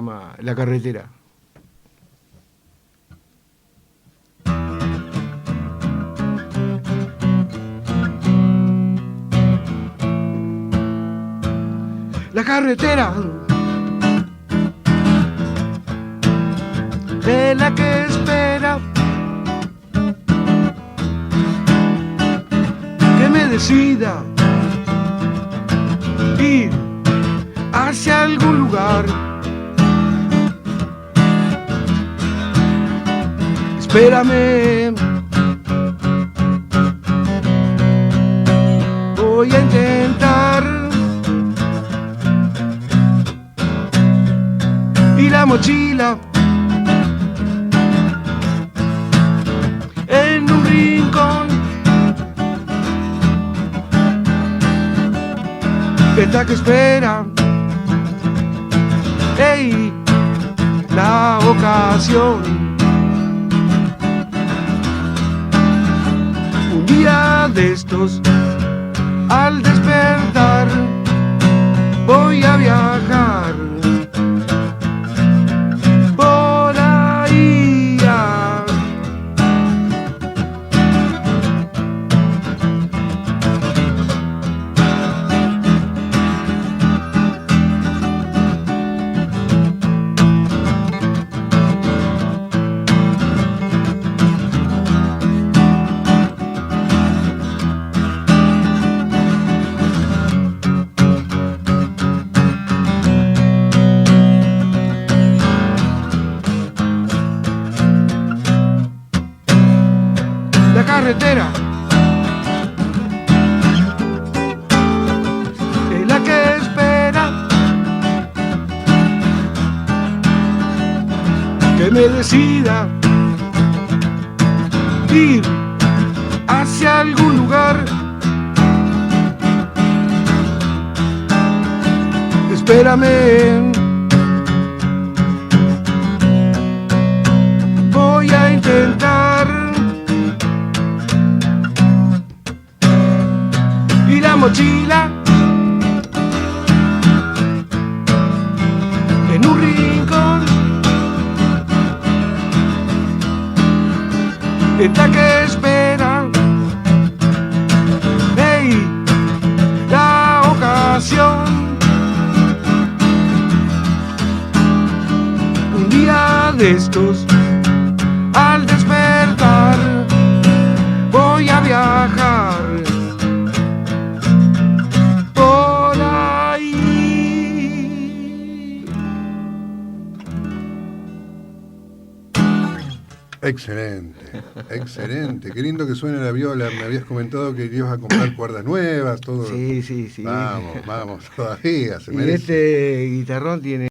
llama La Carretera. La carretera de la que espera que me decida ir hacia algún lugar. Espérame, voy a intentar. Y la mochila en un rincón está que espera. Ey, la ocasión. Un día de estos, al despertar, voy a viajar por ahí. La carretera es la que espera que me decida ir hacia algún lugar. Espérame, voy a intentar. Y la mochila en un rincón está que espera. Hey, la ocasión. Un día de estos, al despertar, voy a viajar por ahí. Excelente, excelente. Qué lindo que suena la viola. Me habías comentado que ibas a comprar cuerdas nuevas, todo. Sí, sí, sí. Vamos, vamos, todavía se Y merece. este guitarrón tiene